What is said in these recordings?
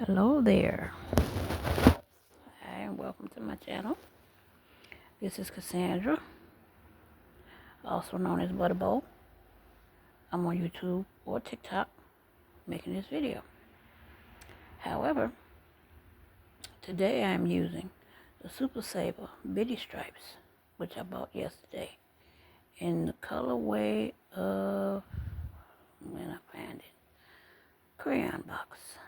Hello there. Hi, and welcome to my channel. This is Cassandra, also known as Butterbowl. I'm on YouTube or TikTok making this video. However, today I'm using the Super Saver Bitty Stripes, which I bought yesterday in the colorway of, when I find it, Crayonbox.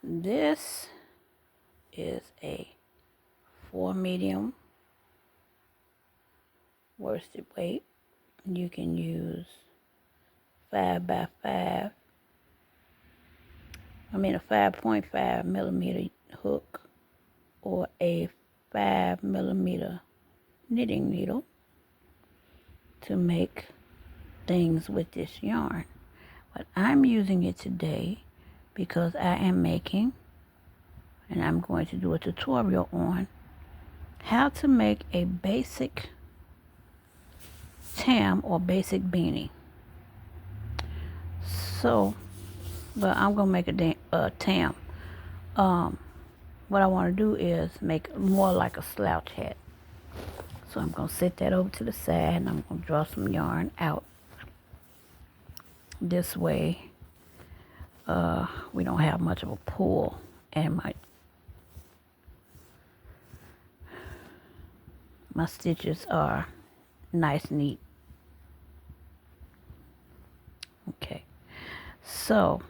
This is a 4 medium worsted weight. You can use 5x5, a 5.5 millimeter hook or a 5 millimeter knitting needle to make things with this yarn. But I'm using it today because I am making, and I'm going to do a tutorial on how to make a basic tam or basic beanie. So, but I'm gonna make a tam. What I want to do is make more like a slouch hat. So I'm gonna set that over to the side, and I'm gonna draw some yarn out. This way, we don't have much of a pull, and my stitches are nice, neat. Okay, so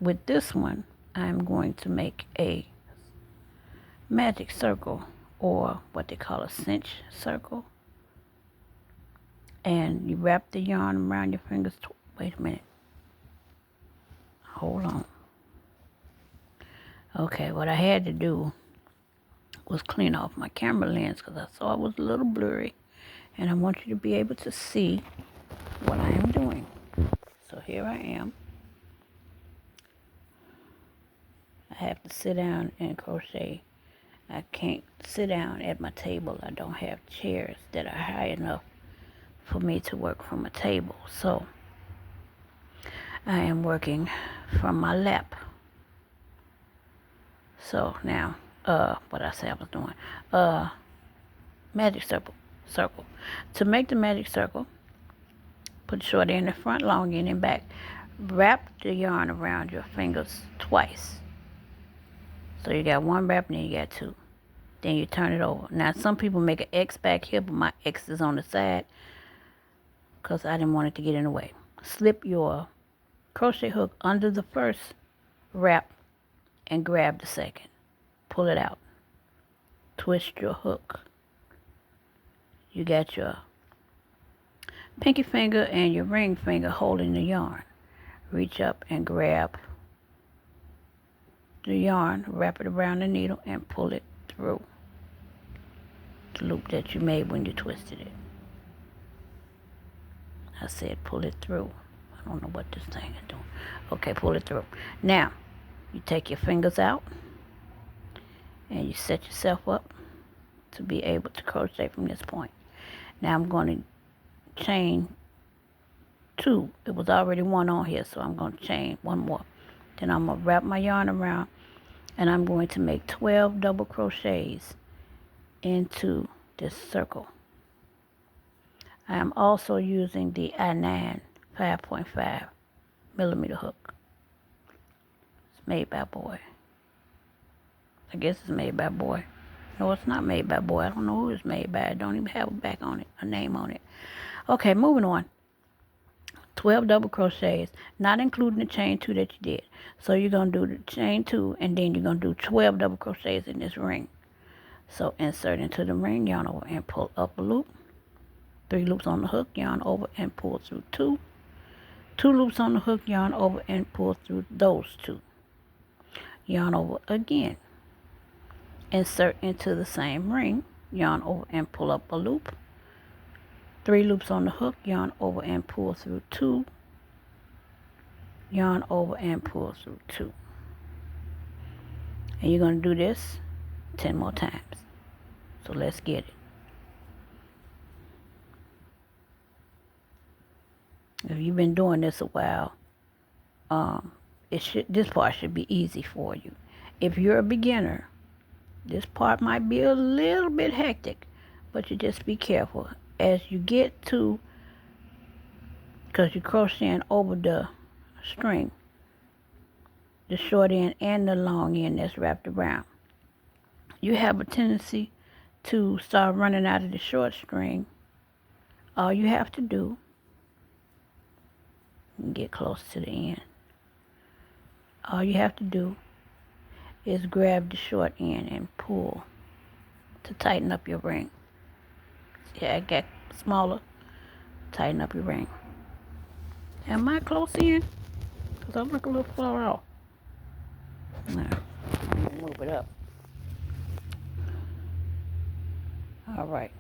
with this one, I'm going to make a magic circle, or what they call a cinch circle. And you wrap the yarn around your fingers. Wait a minute. Hold on. Okay, what I had to do was clean off my camera lens because I saw it was a little blurry. And I want you to be able to see what I am doing. So here I am. I have to sit down and crochet. I can't sit down at my table. I don't have chairs that are high enough for me to work from a table. So I am working from my lap. So now, what I said I was doing, magic circle. To make the magic circle, put short end in front, long end in back. Wrap the yarn around your fingers twice. So you got one wrap and then you got two. Then you turn it over. Now some people make an X back here, but my X is on the side because I didn't want it to get in the way. Slip your crochet hook under the first wrap and grab the second. Pull it out. Twist your hook. You got your pinky finger and your ring finger holding the yarn. Reach up and grab the yarn, wrap it around the needle, and pull it through the loop that you made when you twisted it. I said pull it through. I don't know what this thing is doing. Okay, pull it through. Now, you take your fingers out and you set yourself up to be able to crochet from this point. Now I'm going to chain 2. It was already 1 on here, so I'm going to chain 1 more. Then I'm going to wrap my yarn around, and I'm going to make 12 double crochets into this circle. I am also using the I9 5.5 millimeter hook. It's made by Boy. I guess it's made by Boy. No, it's not made by Boy. I don't know who it's made by. I don't even have a back on it, a name on it. Okay, moving on. 12 double crochets, not including the chain 2 that you did. So you're going to do the chain 2, and then you're going to do 12 double crochets in this ring. So insert into the ring, yarn over and pull up a loop. 3 loops on the hook, yarn over and pull through 2. 2 loops on the hook, yarn over and pull through those 2. Yarn over again. Insert into the same ring, yarn over and pull up a loop. 3 loops on the hook, yarn over and pull through 2. Yarn over and pull through 2. And you're going to do this 10 more times. So let's get it. If you've been doing this a while, this part should be easy for you. If you're a beginner, this part might be a little bit hectic, but you just be careful as you get to, because you're crocheting over the string, the short end and the long end that's wrapped around. You have a tendency to start running out of the short string. All you have to do, get close to the end. All you have to do is grab the short end and pull to tighten up your ring. See how it got smaller? Tighten up your ring. Am I close in? Because I look a little far off. Now, I'm going to move it up. All right.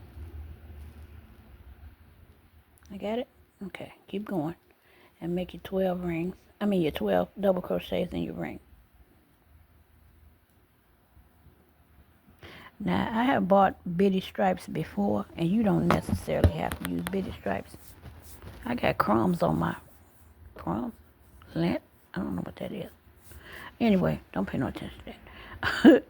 I got it? Okay, keep going. And make your 12 rings. Your 12 double crochets in your ring. Now, I have bought bitty stripes before, and you don't necessarily have to use bitty stripes. I got crumbs on my lint. I don't know what that is. Anyway, don't pay no attention to that.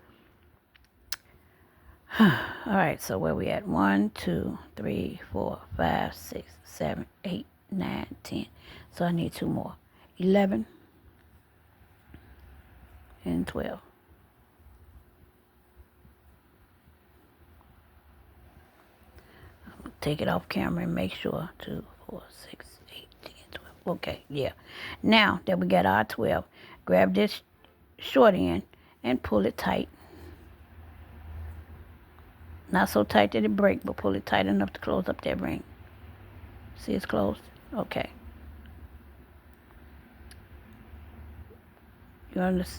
All right, so where we at? 1, 2, 3, 4, 5, 6, 7, 8, 9, 10. So I need 2 more. 11 and 12. I'm gonna take it off camera and make sure. 2, 4, 6, 8, 10, 12. Okay, yeah. Now that we got our 12, grab this short end and pull it tight. Not so tight that it breaks, but pull it tight enough to close up that ring. See, it's closed? Okay. You're going to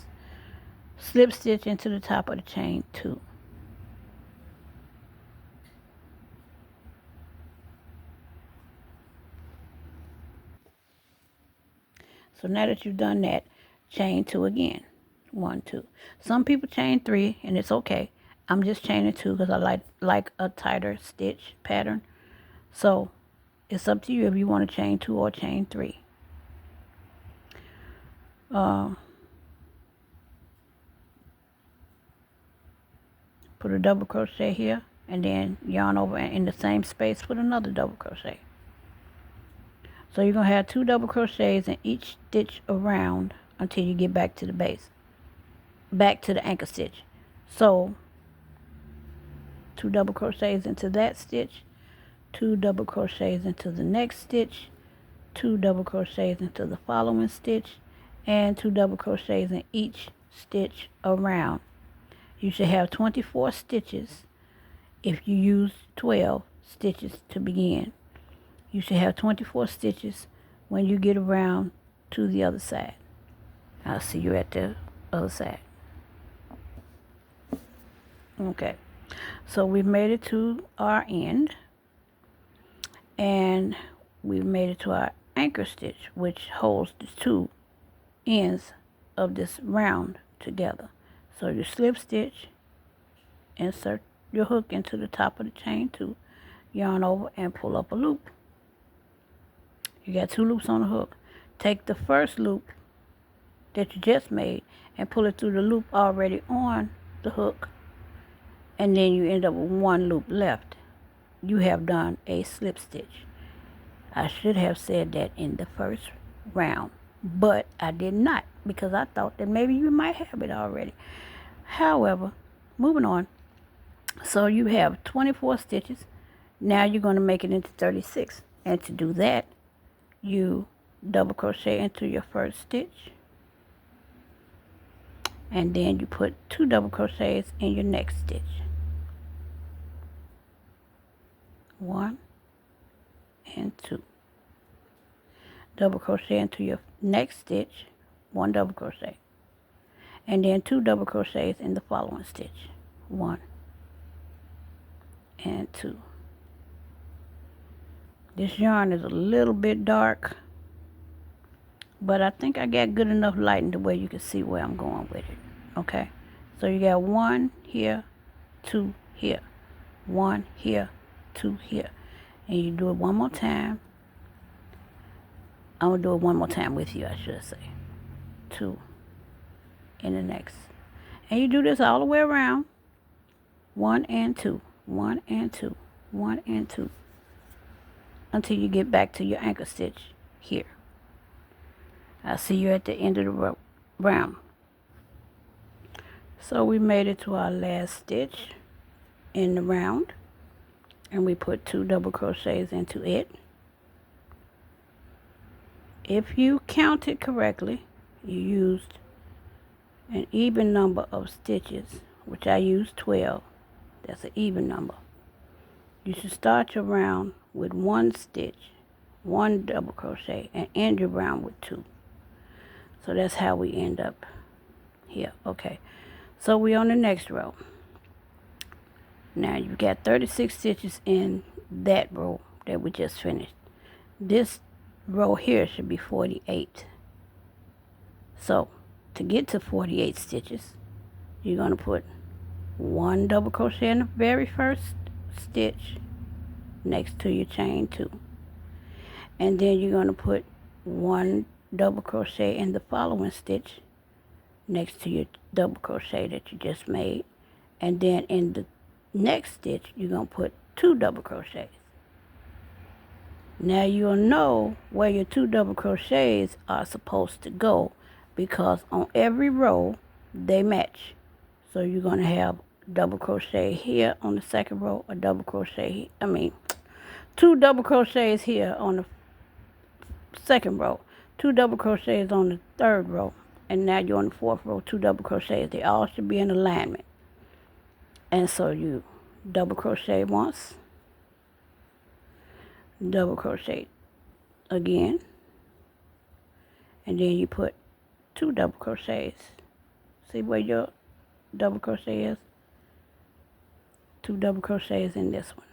slip stitch into the top of the chain 2. So now that you've done that, chain 2 again. 1, 2. Some people chain 3, and it's okay. I'm just chaining 2 because I like a tighter stitch pattern. So it's up to you if you want to chain 2 or chain 3. Put a double crochet here, and then yarn over and in the same space put another double crochet. So you're going to have 2 double crochets in each stitch around until you get back to the base, back to the anchor stitch. So 2 double crochets into that stitch, 2 double crochets into the next stitch, 2 double crochets into the following stitch, and 2 double crochets in each stitch around. You should have 24 stitches if you use 12 stitches to begin. You should have 24 stitches when you get around to the other side. I'll see you at the other side. Okay, so we've made it to our end, and we've made it to our anchor stitch, which holds the 2 ends of this round together. So you slip stitch, insert your hook into the top of the chain 2, yarn over and pull up a loop. You got 2 loops on the hook. Take the first loop that you just made and pull it through the loop already on the hook, and then you end up with 1 loop left. You have done a slip stitch. I should have said that in the first round, but I did not, because I thought that maybe you might have it already. However, moving on. So you have 24 stitches. Now you're going to make it into 36. And to do that, you double crochet into your first stitch. And then you put 2 double crochets in your next stitch. 1 and 2. Double crochet into your next stitch, 1 double crochet. And then 2 double crochets in the following stitch. 1 and 2. This yarn is a little bit dark, but I think I got good enough lighting to where you can see where I'm going with it. Okay, so you got 1 here, 2 here, 1 here, 2 here, and you do it one more time. I'm gonna do it one more time with you, I should say. 2 in the next. And you do this all the way around. 1 and 2, 1 and 2, 1 and 2, until you get back to your anchor stitch here. I'll see you at the end of the round. So we made it to our last stitch in the round, and we put 2 double crochets into it. If you counted correctly, you used an even number of stitches, which I used 12. That's an even number. You should start your round with 1 stitch, 1 double crochet, and end your round with 2. So that's how we end up here. Okay, so we're on the next row. Now you've got 36 stitches in that row that we just finished. This row here should be 48. So to get to 48 stitches, you're going to put 1 double crochet in the very first stitch next to your chain 2, and then you're going to put 1 double crochet in the following stitch next to your double crochet that you just made, and then in the next stitch you're going to put 2 double crochets. Now you'll know where your 2 double crochets are supposed to go, because on every row they match. So you're going to have double crochet here on the second row, a double crochet, 2 double crochets here on the second row, 2 double crochets on the third row, and now you're on the fourth row, 2 double crochets. They all should be in alignment. And so you double crochet once, double crochet again, and then you put 2 double crochets. See where your double crochet is? 2 double crochets in this one.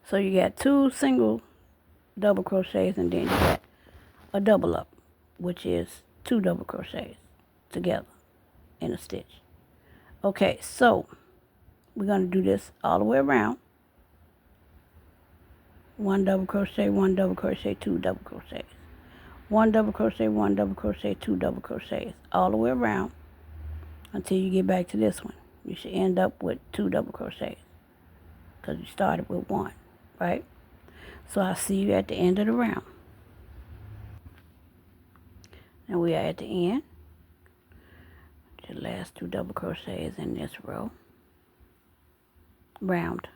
So you got 2 single double crochets, and then you got a double up, which is 2 double crochets together in a stitch. Okay, so we're going to do this all the way around. 1 double crochet, 1 double crochet, 2 double crochets. 1 double crochet, 1 double crochet, 2 double crochets, all the way around until you get back to this one. You should end up with 2 double crochets because you started with 1, right? So I'll see you at the end of the round. And we are at the end. The last 2 double crochets in this row. Round.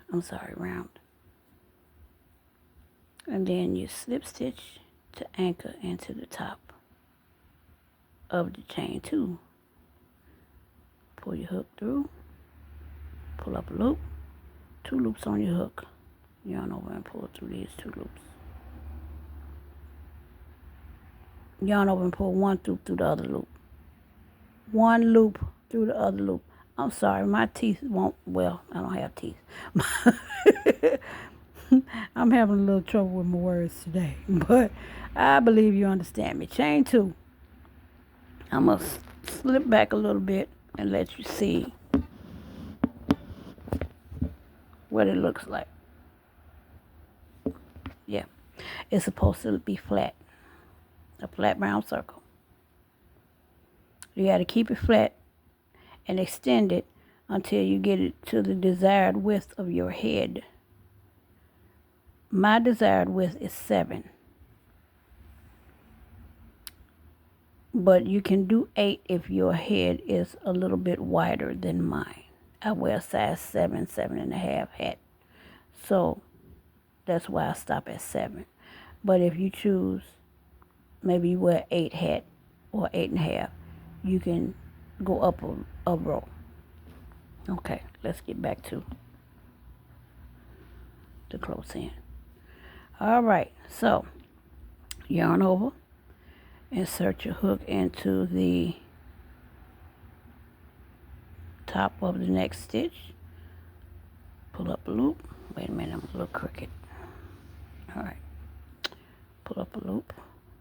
And then you slip stitch to anchor into the top of the chain 2. Pull your hook through, pull up a loop, 2 loops on your hook. Yarn over and pull through these 2 loops. Yarn over and pull 1 loop through the other loop. 1 loop through the other loop. I'm sorry, my teeth won't, well, I don't have teeth. I'm having a little trouble with my words today, but I believe you understand me. Chain 2. I'm going to slip back a little bit and let you see what it looks like. Yeah, it's supposed to be flat, a flat round circle. You got to keep it flat and extend it until you get it to the desired width of your head. My desired width is 7. But you can do 8 if your head is a little bit wider than mine. I wear a size 7, 7.5 hat. So that's why I stop at 7. But if you choose, maybe you wear 8 hat or 8.5, you can go up a row. Okay, let's get back to the close end. All right, so yarn over, insert your hook into the top of the next stitch, pull up a loop. Wait a minute, I'm a little crooked. All right, pull up a loop,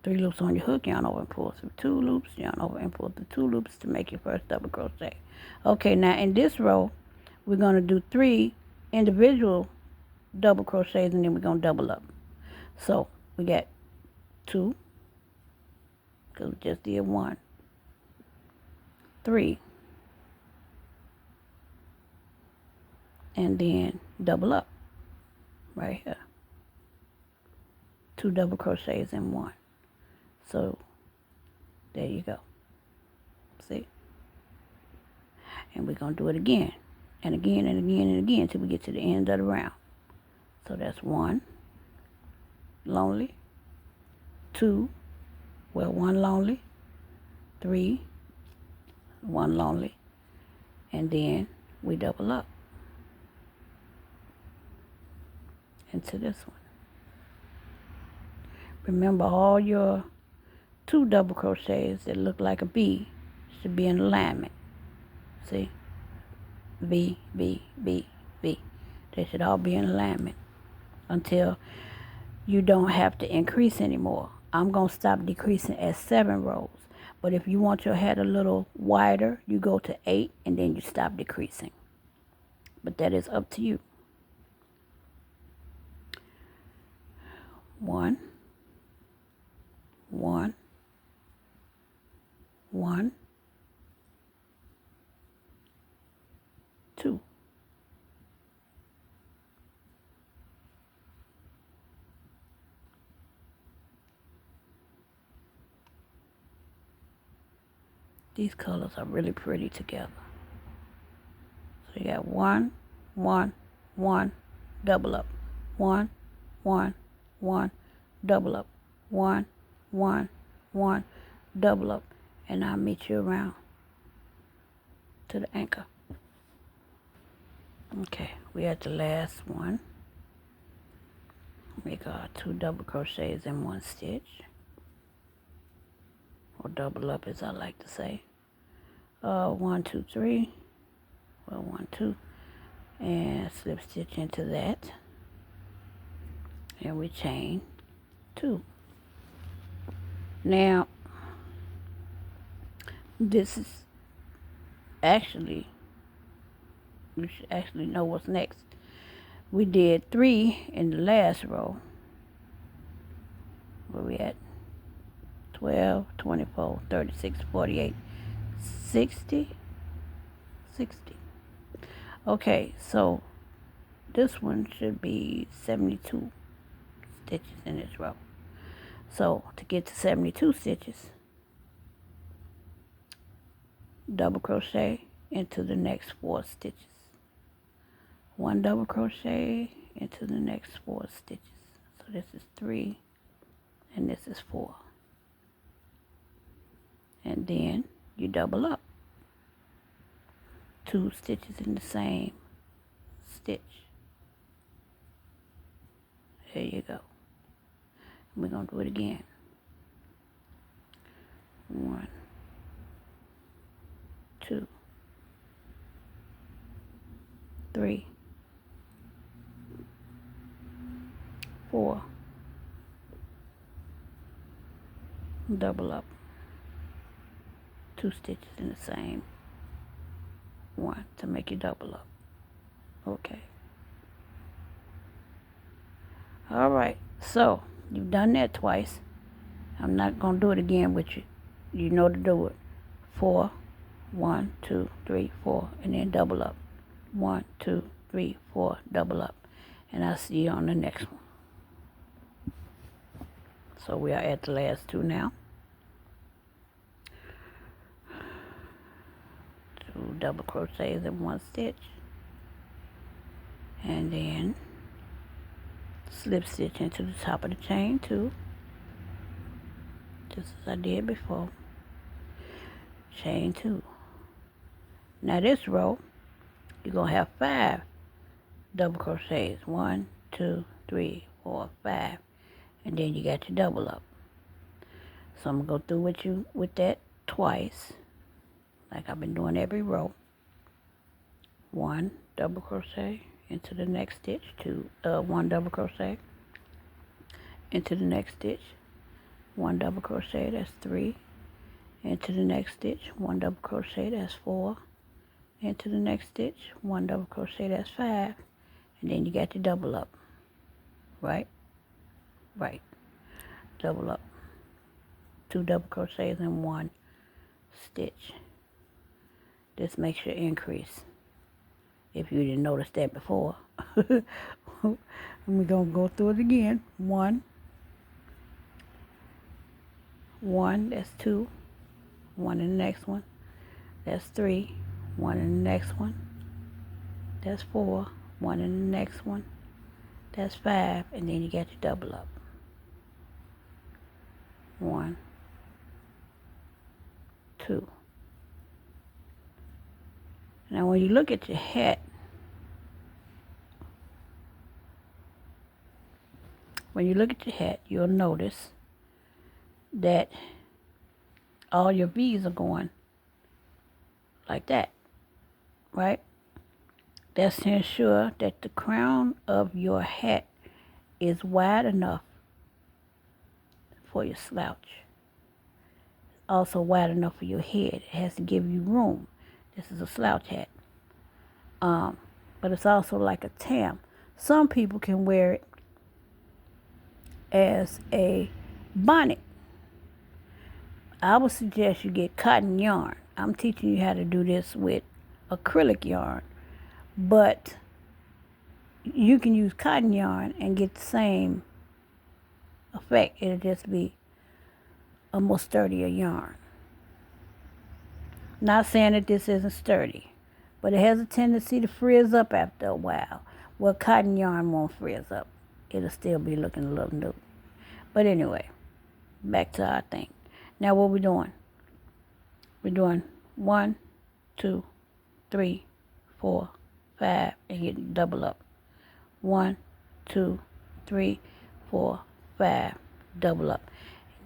3 loops on your hook, yarn over and pull through 2 loops, yarn over and pull through 2 loops to make your first double crochet. Okay, now in this row, we're going to do 3 individual double crochets, and then we're going to double up. So we got 2, because we just did 1, 3, and then double up right here. 2 double crochets in 1. So there you go. See? And we're going to do it again and again and again and again till we get to the end of the round. So that's 1 lonely, 2, well, 1 lonely, 3, 1 lonely, and then we double up into this one. Remember, all your 2 double crochets that look like a B should be in alignment. See? B, B, B, B. They should all be in alignment until you don't have to increase anymore. I'm going to stop decreasing at 7 rows. But if you want your head a little wider, you go to 8 and then you stop decreasing. But that is up to you. 1, 1, 1, 2. These colors are really pretty together. So you got 1, 1, 1, double up, 1, 1, 1, double up, 1, 1, 1, double up, and I'll meet you around to the anchor. Okay, we at the last one. Make our 2 double crochets in 1 stitch, or double up as I like to say. 1, 2, 3, well, 1, 2, and slip stitch into that, and we chain 2. Now this is actually, you should actually know what's next. We did 3 in the last row. Where we at? 12, 24, 36, 48, 60, 60. Okay, so this one should be 72 stitches in this row. So to get to 72 stitches, double crochet into the next 4 stitches. 1 double crochet into the next 4 stitches. So this is 3 and this is 4. And then you double up 2 stitches in the same stitch. There you go. We're going to do it again. 1, 2, 3, 4, double up 2 stitches in the same one to make you double up. Okay. All right, so you've done that twice. I'm not going to do it again with you. You know to do it. 4, 1, 2, 3, 4, and then double up. 1, 2, 3, 4, double up. And I'll see you on the next one. So we are at the last 2 now. 2 double crochets in 1 stitch. And then slip stitch into the top of the chain 2, just as I did before. Chain 2. Now this row, you're going to have 5 double crochets. 1, 2, 3, 4, 5. And then you got your double up. So I'm going to go through with you with that twice, like I've been doing every row. 1 double crochet into the next stitch, 1 double crochet into the next stitch, 1 double crochet, that's 3, into the next stitch, 1 double crochet, that's 4, into the next stitch, 1 double crochet, that's 5, and then you got your double up, right, double up, 2 double crochets in 1 stitch. This makes your increase, if you didn't notice that before. We're going to go through it again. 1, 1, that's 2, 1 in the next one, that's 3, 1 in the next one, that's 4, 1 in the next one, that's 5, and then you got your double up. 1, 2. Now when you look at your hat, you'll notice that all your V's are going like that, right? That's to ensure that the crown of your hat is wide enough for your slouch. Also wide enough for your head. It has to give you room. This is a slouch hat. But it's also like a tam. Some people can wear it as a bonnet. I would suggest you get cotton yarn. I'm teaching you how to do this with acrylic yarn, but you can use cotton yarn and get the same effect. It'll just be a more sturdier yarn. Not saying that this isn't sturdy, but it has a tendency to frizz up after a while. Well, cotton yarn won't frizz up. It'll still be looking a little new. But anyway, back to our thing. Now what we're doing? We're doing 1, 2, 3, 4, 5, and you double up. 1, 2, 3, 4, 5, double up.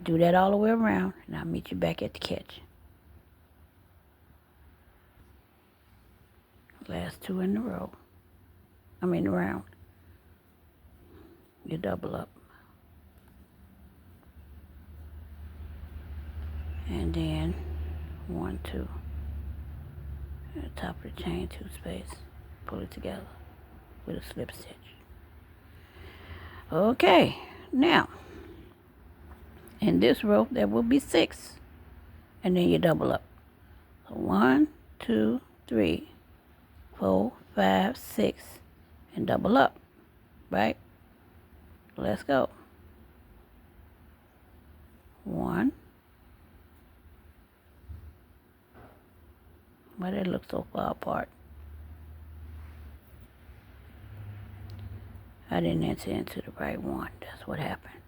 Do that all the way around, and I'll meet you back at the catch. Last 2 in the row. Round. You double up. And then 1, 2. At the top of the chain, 2 space. Pull it together with a slip stitch. Okay, now in this row there will be 6, and then you double up. So 1, 2, 3, 4, 5, 6, and double up, right? Let's go. 1. Why they look so far apart? I didn't enter into the right one. That's what happened.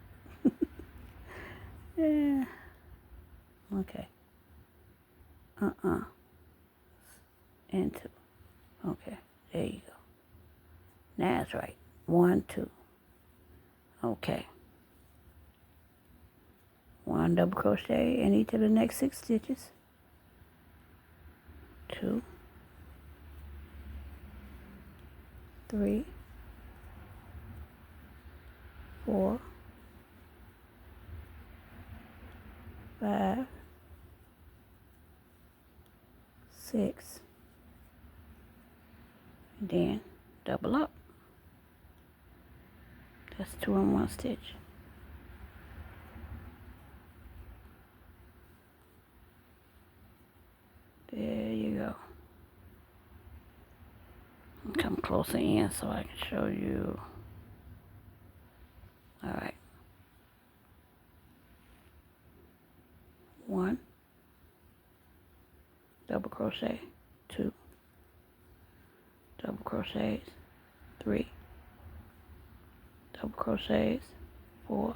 Yeah. Okay. Into. Okay. There you go. Now it's right. 1, 2. Okay. 1 double crochet in each of the next 6 stitches. 2, 3, 4, 5, 6, and then double up. That's 2 in 1 stitch. There you go. Come closer in so I can show you. All right. 1 double crochet, 2 double crochets, 3 double crochets, 4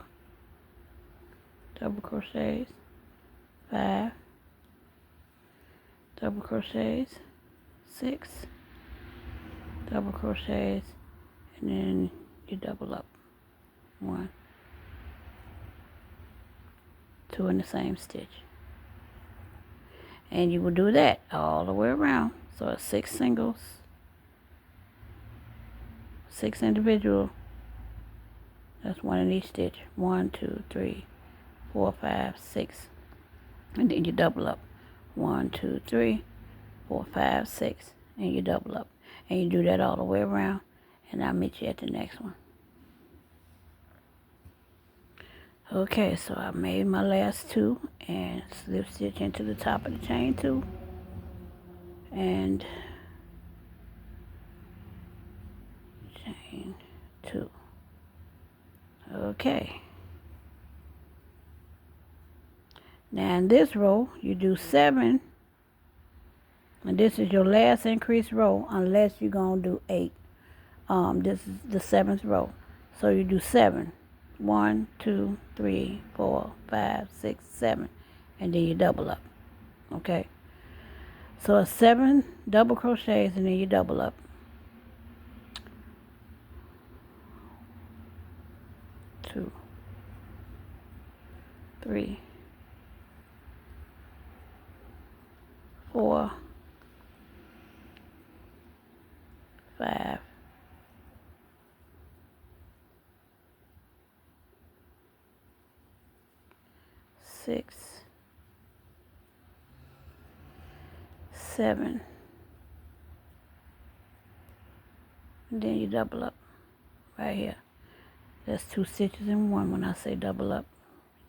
double crochets, 5 double crochets, 6 double crochets, and then you double up. 1, 2 in the same stitch. And you will do that all the way around. So it's 6 singles, 6 individual. That's 1 in each stitch. 1, 2, 3, 4, 5, 6. And then you double up. 1, 2, 3, 4, 5, 6. And you double up. And you do that all the way around. And I'll meet you at the next one. Okay, so I made my last two and slip stitch into the top of the chain two and chain two. Okay. Now in this row, you do 7, and this is your last increased row unless you're going to do 8. This is the 7th row. So you do 7. 1, 2, 3, 4, 5, 6, 7, and then you double up. Okay? So it's 7 double crochets and then you double up. 2, 3, 4, 5, 6, 7, and then you double up right here. That's 2 stitches in one when I say double up.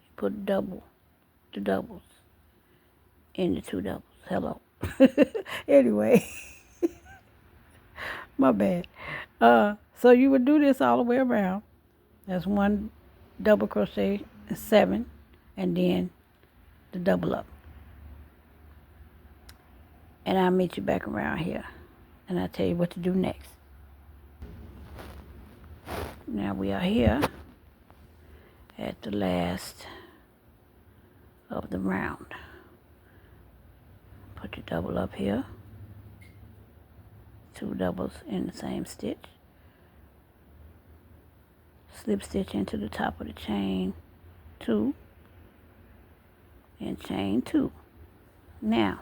You put double, the doubles in the 2 doubles. Hello. Anyway, my bad. So you would do this all the way around. That's 1 double crochet, 7, and then the double up. And I'll meet you back around here, and I'll tell you what to do next. Now we are here at the last of the round. Put your double up here. 2 doubles in the same stitch. Slip stitch into the top of the chain 2 and chain 2. Now,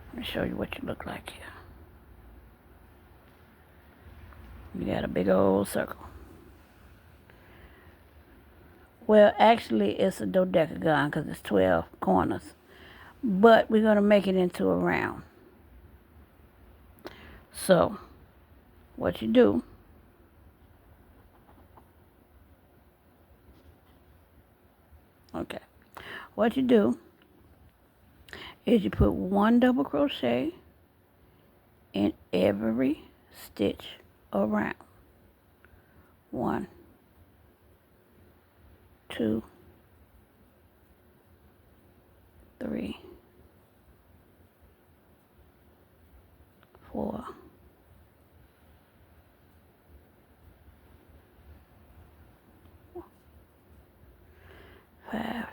let me show you what you look like here. You got a big old circle. Well, actually, it's a dodecagon because it's 12 corners. But we're going to make it into a round. So, what you do, what you do is you put 1 double crochet in every stitch around. 1, 2, 3, 4, 5,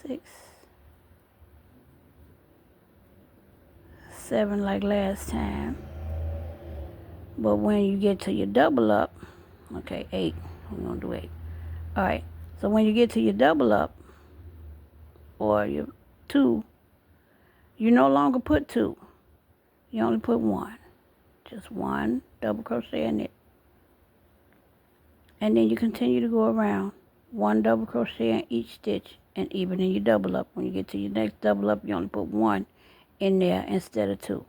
6, 7 like last time. But when you get to your double up, okay, 8. We're going to do 8. All right. So when you get to your double up, or your 2, you no longer put 2. You only put 1. Just 1 double crochet in it. And then you continue to go around. 1 double crochet in each stitch, and even in your double up. When you get to your next double up, you only put 1 in there instead of 2.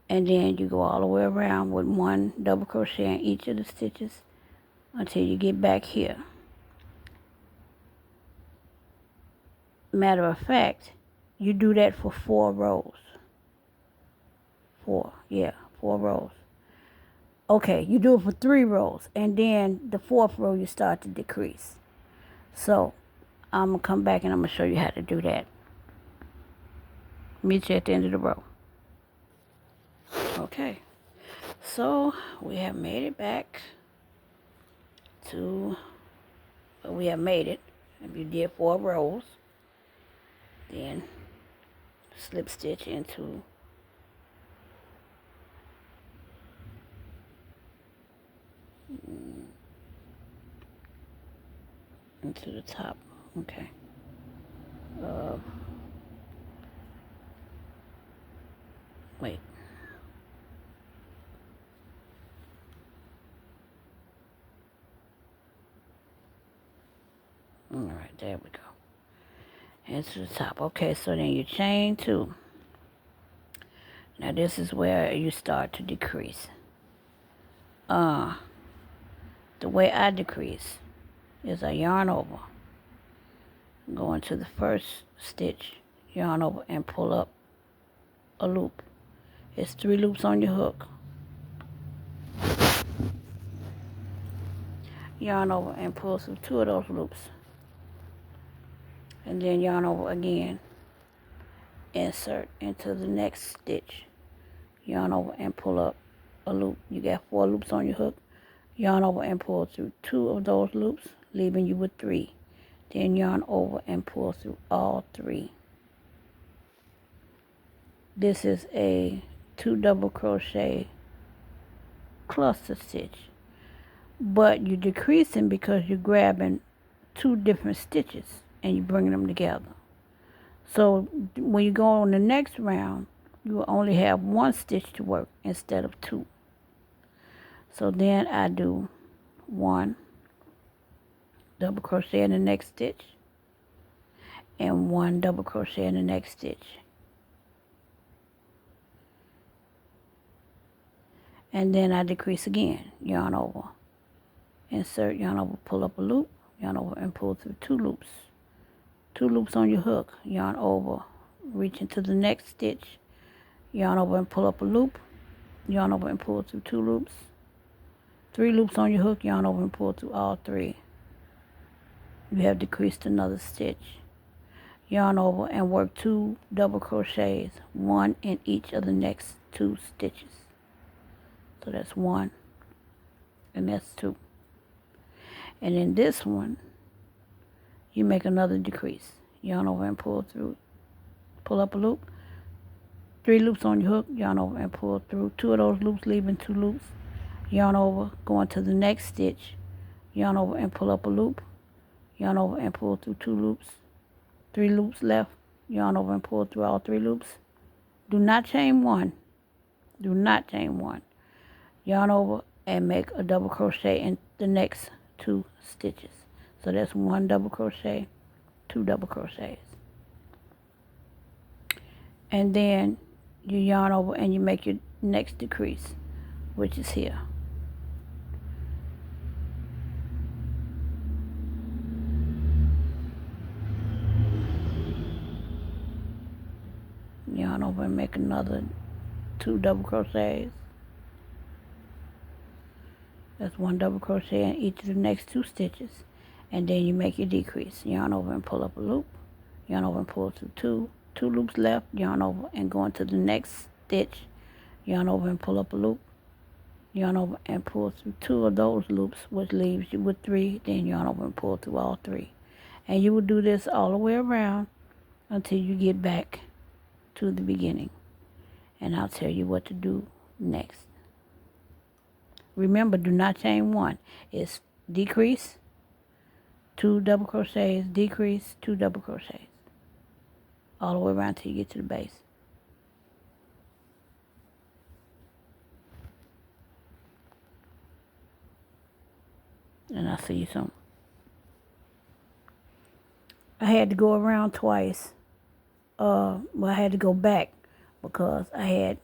And then you go all the way around with 1 double crochet in each of the stitches until you get back here. Matter of fact, you do that for 4 rows. 4 rows. Okay, you do it for 3 rows, and then the 4th row you start to decrease. So I'm going to come back and I'm going to show you how to do that. Meet you at the end of the row. Okay, so we have made it back to, well, we have made it. If you did 4 rows, then slip stitch into the top. Okay. Wait. All right, there we go. Into the top. Okay, so then you chain 2. Now this is where you start to decrease. The way I decrease is I yarn over, go into the first stitch, yarn over and pull up a loop. It's 3 loops on your hook. Yarn over and pull through 2 of those loops. And then yarn over again, insert into the next stitch, yarn over and pull up a loop. You got 4 loops on your hook. Yarn over and pull through 2 of those loops, leaving you with 3. Then yarn over and pull through all 3. This is a 2 double crochet cluster stitch, but you're decreasing because you're grabbing 2 different stitches and you're bringing them together. So when you go on the next round, you will only have 1 stitch to work instead of 2. So then I do 1 double crochet in the next stitch and 1 double crochet in the next stitch. And then I decrease again, yarn over, insert, yarn over, pull up a loop, yarn over and pull through 2 loops. 2 loops on your hook, yarn over, reach into the next stitch, yarn over and pull up a loop, yarn over and pull through 2 loops. 3 loops on your hook, yarn over and pull through all 3. You have decreased another stitch. Yarn over and work 2 double crochets, 1 in each of the next 2 stitches. So that's 1 and that's 2. And in this one, you make another decrease. Yarn over and pull through, pull up a loop, 3 loops on your hook, yarn over and pull through 2 of those loops, leaving 2 loops. Yarn over, go into the next stitch, yarn over and pull up a loop, yarn over and pull through 2 loops, 3 loops left, yarn over and pull through all 3 loops. Do not chain 1. Do not chain 1. Yarn over and make a double crochet in the next 2 stitches. So that's 1 double crochet, 2 double crochets. And then you yarn over and you make your next decrease, which is here. Yarn over and make another 2 double crochets. That's 1 double crochet in each of the next 2 stitches. And then you make your decrease. Yarn over and pull up a loop. Yarn over and pull through 2 loops left. Yarn over and go into the next stitch. Yarn over and pull up a loop. Yarn over and pull through 2 of those loops, which leaves you with 3. Then yarn over and pull through all 3. And you will do this all the way around until you get back to the beginning. And I'll tell you what to do next. Remember, do not chain 1. It's decrease, 2 double crochets, decrease, 2 double crochets. All the way around till you get to the base. And I'll see you soon. I had to go around twice. I had to go back because I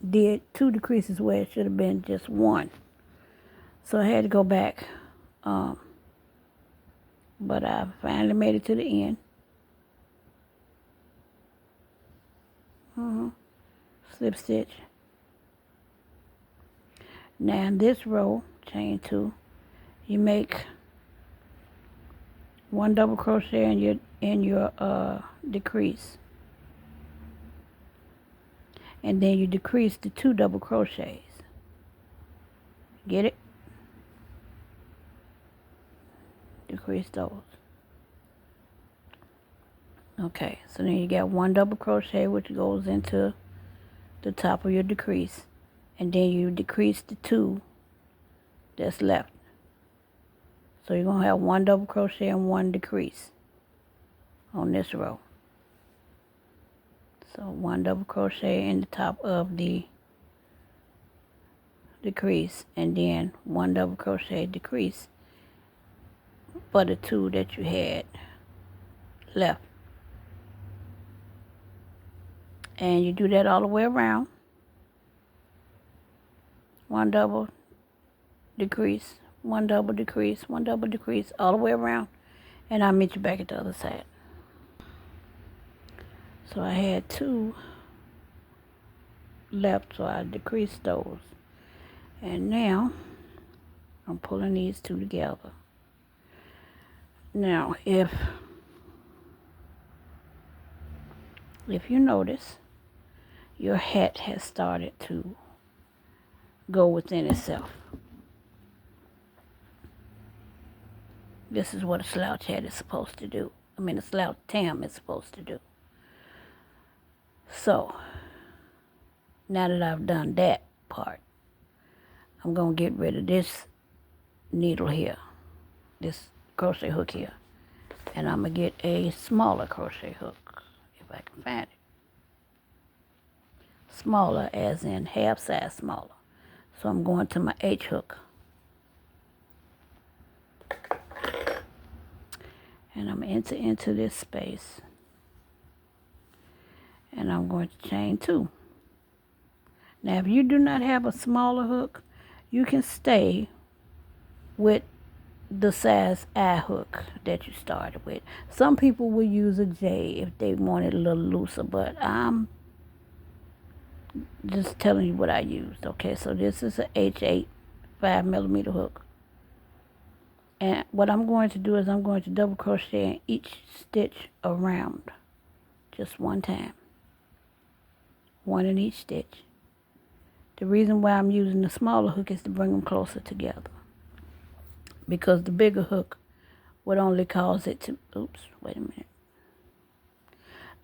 did 2 decreases where it should have been just 1. So I had to go back. But I finally made it to the end. Slip stitch. Now in this row, chain 2, you make 1 double crochet in your decrease. And then you decrease the 2 double crochets. Get it? Decrease those. Okay, so then you got 1 double crochet which goes into the top of your decrease, and then you decrease the 2 that's left. So you're gonna have 1 double crochet and 1 decrease on this row. So 1 double crochet in the top of the decrease, and then 1 double crochet decrease for the 2 that you had left. And you do that all the way around. 1 double decrease, one double decrease, one double decrease all the way around, and I'll meet you back at the other side. So I had 2 left, so I decreased those. And now I'm pulling these 2 together. Now if you notice, your hat has started to go within itself. This is what a slouch hat is supposed to do. I mean, a slouch tam is supposed to do. So, now that I've done that part, I'm going to get rid of this needle here, this crochet hook here. And I'm going to get a smaller crochet hook, if I can find it. Smaller as in half size smaller. So I'm going to my H hook. And I'm enter into this space. And I'm going to chain 2. Now if you do not have a smaller hook, you can stay with the size I hook that you started with. Some people will use a J if they want it a little looser, but I'm just telling you what I used. Okay, so this is a H8 5mm hook. And what I'm going to do is I'm going to double crochet in each stitch around. Just one time. One in each stitch. The reason why I'm using the smaller hook is to bring them closer together. Because the bigger hook would only cause it to,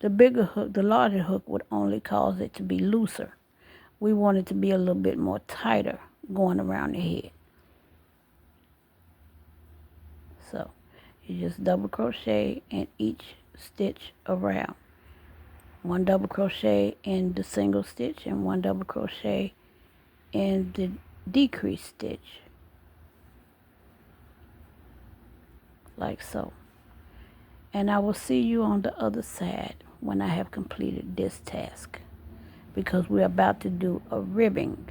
The bigger hook, the larger hook would only cause it to be looser. We want it to be a little bit more tighter going around the head. So you just double crochet in each stitch around. One double crochet in the single stitch and one double crochet in the decrease stitch. Like so. And I will see you on the other side when I have completed this task, because we're about to do a ribbing.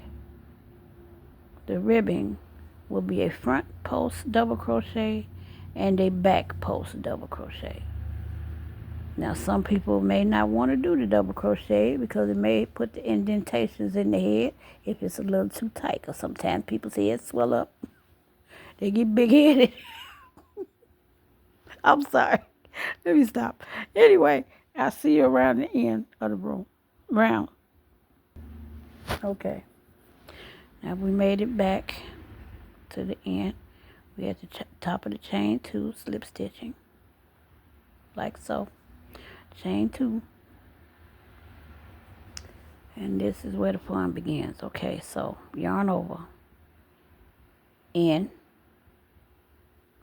The ribbing will be a front post double crochet and a back post double crochet. Now some people may not want to do the double crochet because it may put the indentations in the head if it's a little too tight, because sometimes people's heads swell up. They get big headed. I'm sorry. Let me stop. Anyway, I'll see you around the end of the room. Round. Okay. Now we made it back to the end. We at the top of the chain 2, slip stitching. Like so. Chain 2. And this is where the fun begins. Okay, so yarn over. In.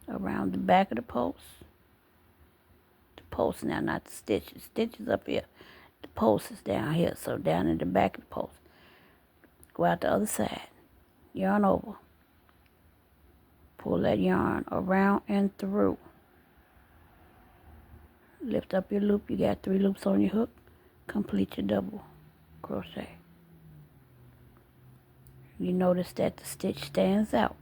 Around the back of the post. Post now, not the stitches. Stitches up here. The post is down here, so down in the back of the post. Go out the other side. Yarn over. Pull that yarn around and through. Lift up your loop. You got 3 loops on your hook. Complete your double crochet. You notice that the stitch stands out.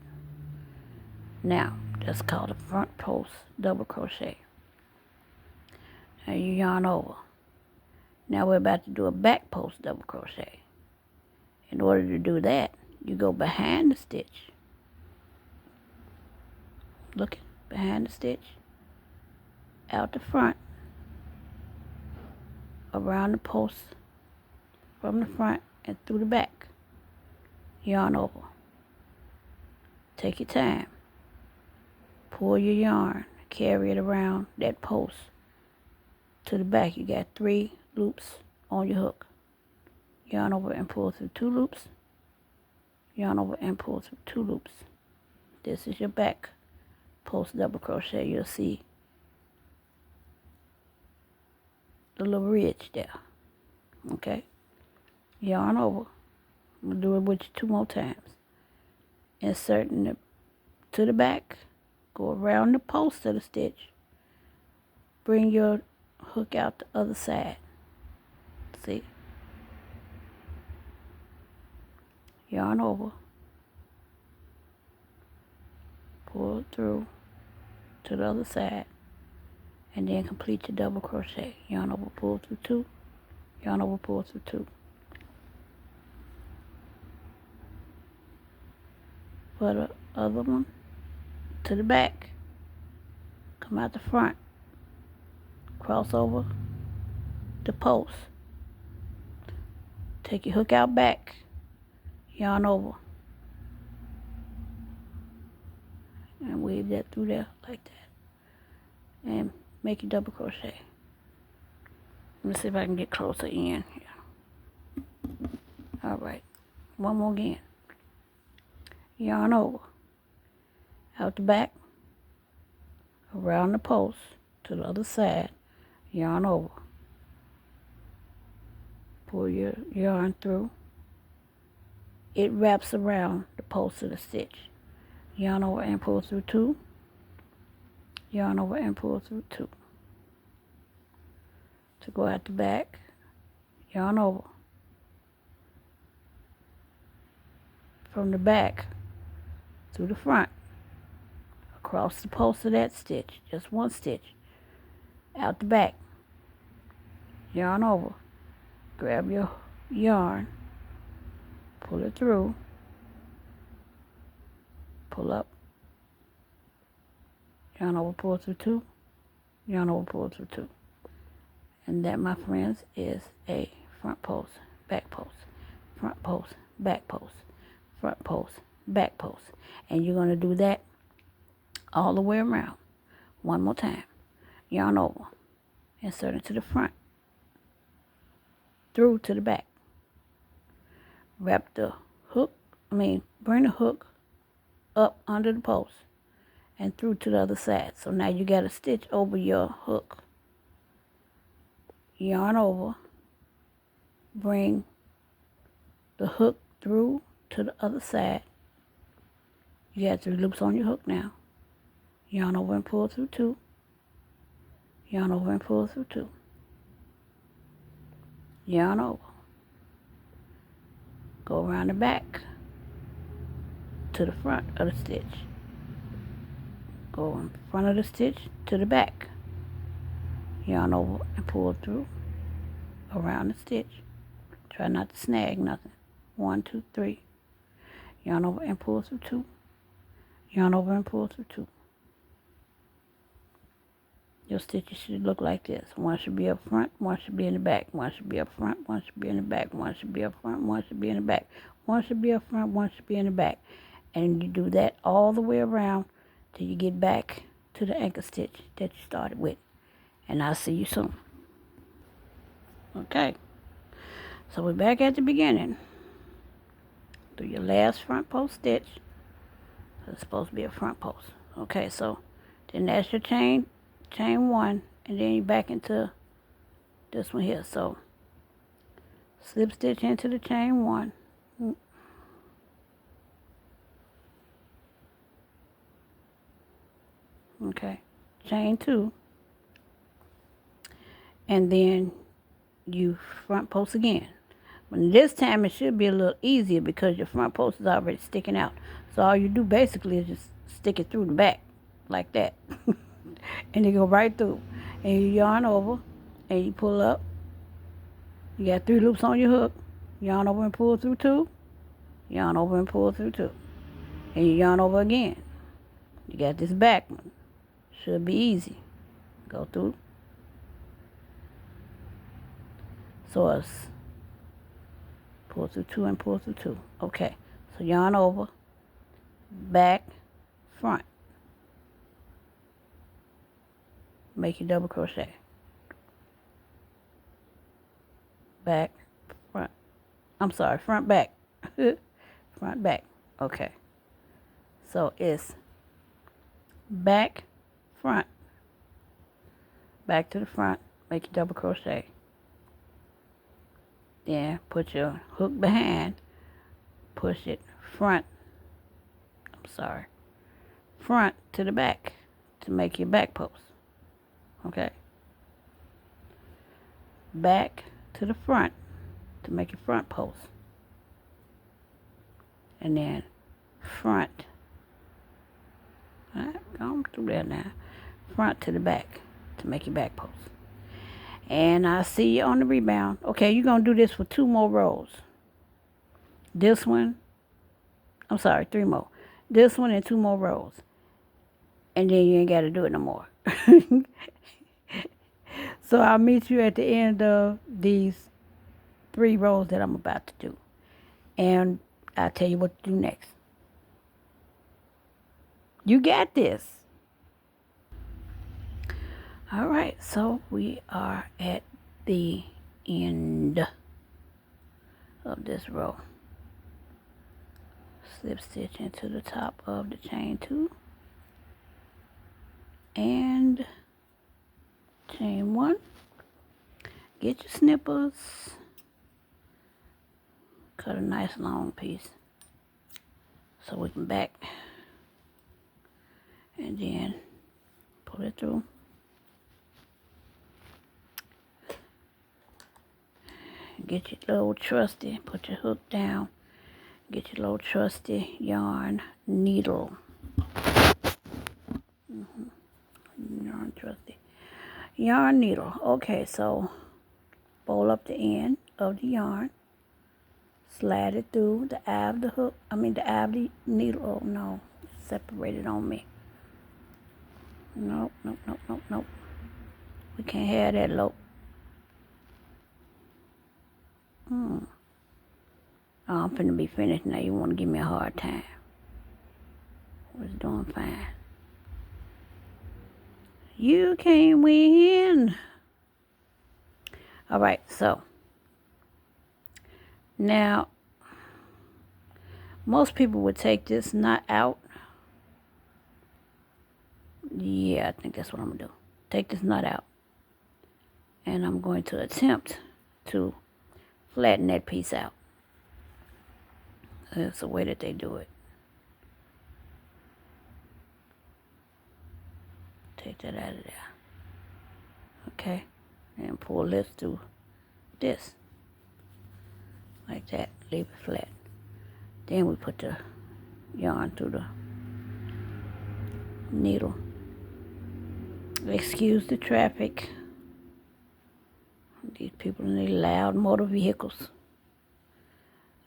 Now, that's called a front post double crochet. And you yarn over. Now we're about to do a back post double crochet. In order to do that, you go behind the stitch. Look behind the stitch. Out the front. Around the post. From the front and through the back. Yarn over. Take your time. Pull your yarn. Carry it around that post. To the back, you got 3 loops on your hook. Yarn over and pull through 2 loops. Yarn over and pull through 2 loops. This is your back post double crochet. You'll see the little ridge there. Okay? Yarn over. I'm going to do it with you 2 more times. Inserting it to the back. Go around the post of the stitch. Bring your hook out the other side. See? Yarn over. pull it through to the other side, and then complete your double crochet. Yarn over, pull through 2, yarn over, pull through 2. For the other one, to the back, come out the front, cross over the post, take your hook out back, yarn over, and weave that through there like that, and make your double crochet. Let me see if I can get closer in here. All right, one more again. Yarn over, out the back, around the post to the other side, yarn over, pull your yarn through. It wraps around the post of the stitch. Yarn over and pull through 2, yarn over and pull through 2. To go out the back, yarn over, from the back through the front, across the post of that stitch, just one stitch, out the back, yarn over, grab your yarn, pull it through, pull up, yarn over, pull through 2, yarn over, pull through 2. And that, my friends, is a front post, back post, front post, back post, front post, back post. And you're going to do that all the way around. One more time. Yarn over, insert into the front, through to the back. Wrap the hook, bring the hook up under the post and through to the other side. So now you got a stitch over your hook. Yarn over, bring the hook through to the other side. You got 3 loops on your hook now. Yarn over and pull through 2. Yarn over and pull through 2. Yarn over. Go around the back to the front of the stitch. Go in front of the stitch to the back. Yarn over and pull through around the stitch. Try not to snag nothing. 1, 2, 3. Yarn over and pull through 2. Yarn over and pull through 2. Your stitches should look like this. One should be up front, one should be in the back. One should be up front, one should be in the back. One should be up front, one should be in the back. One should be up front, one should be in the back. And you do that all the way around till you get back to the anchor stitch that you started with. And I'll see you soon. Okay. So we're back at the beginning. Do your last front post stitch. It's supposed to be a front post. Okay, so then that's your chain 1, and then you back into this one here. So slip stitch into the chain 1. Okay, chain 2, and then you front post again. But this time it should be a little easier because your front post is already sticking out. So all you do basically is just stick it through the back like that. And you go right through. And you yarn over and you pull up. You got 3 loops on your hook. Yarn over and pull through 2. Yarn over and pull through 2. And you yarn over again. You got this back one. Should be easy. Go through. So it's pull through 2 and pull through 2. Okay. So yarn over, back, front. Make your double crochet. Back, front. I'm sorry, front, back. Front, back. Okay. So it's back, front. Back to the front. Make your double crochet. Then put your hook behind. Push it front. Front to the back to make your back post. Okay. Back to the front to make your front post. And then front. All right, come through there now. Front to the back to make your back post. And I'll see you on the rebound. Okay, you're going to do this for 2 more rows. This one, I'm sorry, 3 more. This one and 2 more rows. And then you ain't got to do it no more. So I'll meet you at the end of these 3 rows that I'm about to do. And I'll tell you what to do next. You got this. All right, so we are at the end of this row. Slip stitch into the top of the chain 2 and chain 1. Get your snippers. Cut a nice long piece so we can back and then pull it through. Get your little trusty, put your hook down, get your little trusty yarn needle. Yarn trusty. Yarn needle. Okay, so fold up the end of the yarn, slide it through the eye of the hook, the eye of the needle. Oh no, it's separated on me. Nope. We can't have that low. Oh, I'm finna be finished now. You want to give me a hard time. Was doing fine. You can't win. All right, so now most people would take this knot out. Yeah, I think that's what I'm gonna do. Take this knot out, and I'm going to attempt to flatten that piece out. That's the way that they do it. Take that out of there. Okay, and pull this through this. Like that, leave it flat. Then we put the yarn through the needle. Excuse the traffic. These people in these loud motor vehicles.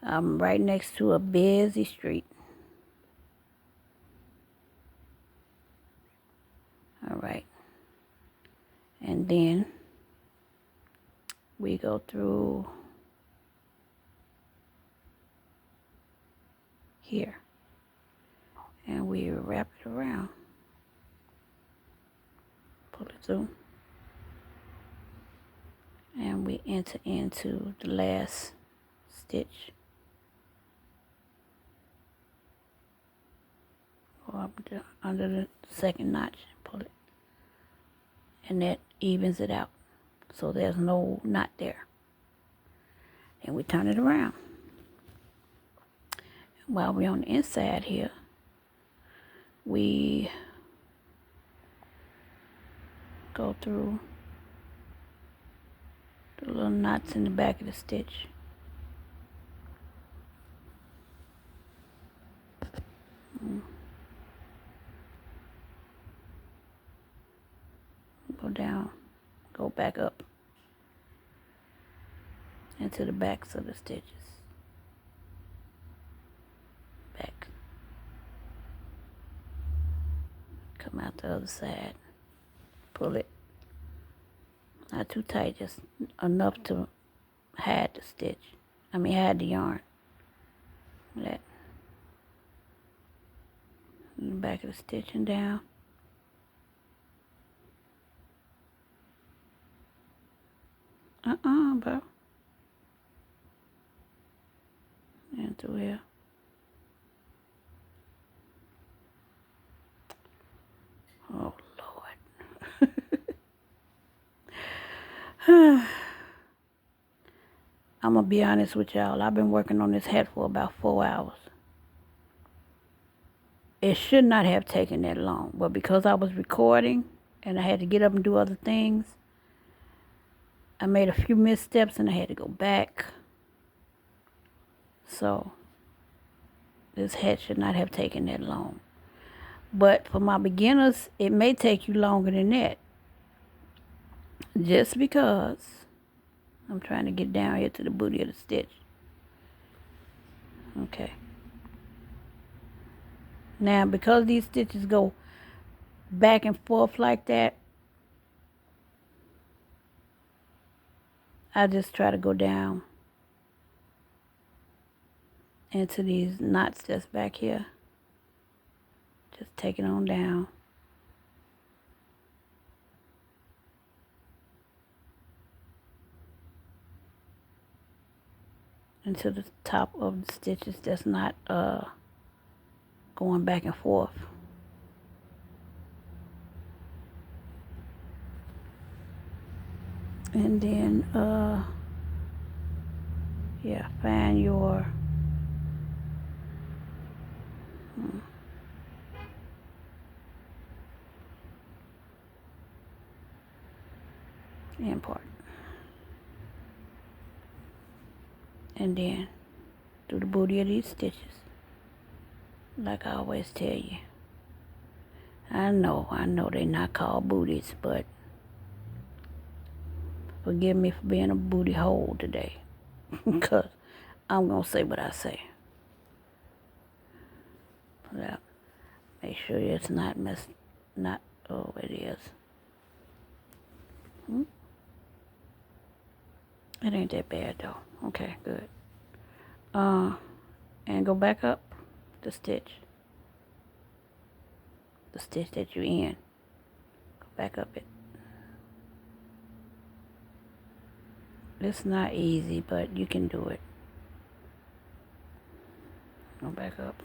I'm right next to a busy street. All right. And then we go through here. And we wrap it around. Pull it through. And we enter into the last stitch. Go up under the second notch, pull it. And that evens it out. So there's no knot there. And we turn it around. And while we're on the inside here, we go through the little knots in the back of the stitch. Go down, go back up into the backs of the stitches. Back. Come out the other side. Pull it. Not too tight, just enough to hide the stitch. Hide the yarn. That. In the back of the stitch and down. Bro. And through here. Oh, Lord. I'm going to be honest with y'all. I've been working on this hat for about 4 hours. It should not have taken that long. But because I was recording and I had to get up and do other things, I made a few missteps and I had to go back. So this hat should not have taken that long. But for my beginners, it may take you longer than that. Just because I'm trying to get down here to the booty of the stitch. Okay. Now, because these stitches go back and forth like that, I just try to go down into these knots that's back here. Just take it on down. Into the top of the stitches that's not going back and forth. And then yeah, find your end part. And then do the booty of these stitches. Like I always tell you. I know they're not called booties, but forgive me for being a booty hole today. Because I'm going to say what I say. Now, make sure it's not oh, it is. It ain't that bad though. Okay, good. And go back up the stitch. The stitch that you're in. Go back up it. It's not easy, but you can do it. Go back up.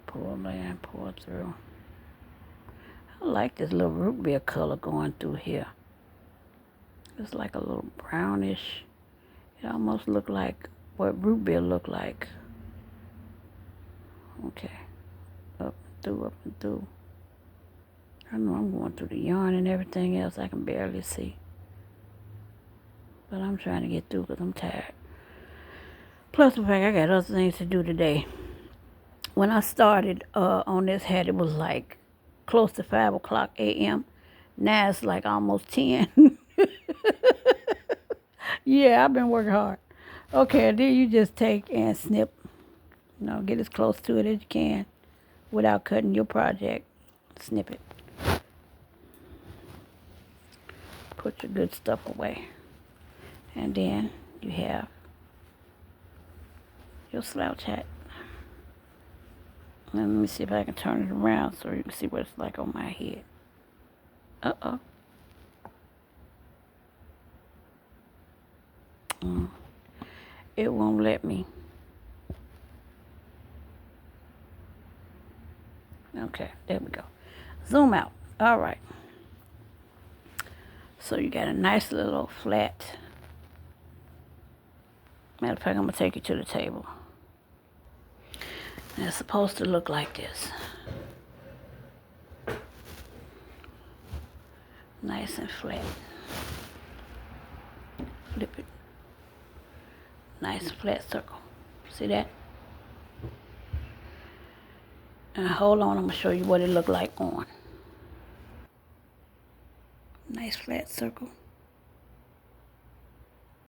Pull in, pull through. I like this little root beer color going through here. It's like a little brownish. It almost look like what root beer look like. Okay. Up and through. I know I'm going through the yarn and everything else. I can barely see. But I'm trying to get through because I'm tired. Plus the fact I got other things to do today. When I started on this hat, it was like close to 5 o'clock a.m. Now it's like almost 10. Yeah, I've been working hard. Okay, then you just take and snip. You know, get as close to it as you can without cutting your project. Snip it. Put your good stuff away. And then you have your slouch hat. And let me see if I can turn it around so you can see what it's like on my head. Uh-oh. It won't let me. Okay, there we go. Zoom out. All right. So you got a nice little flat. Matter of fact, I'm going to take you to the table. And it's supposed to look like this. Nice and flat. Flip it. Nice flat circle. See that? And hold on, I'm going to show you what it looked like on. Nice flat circle.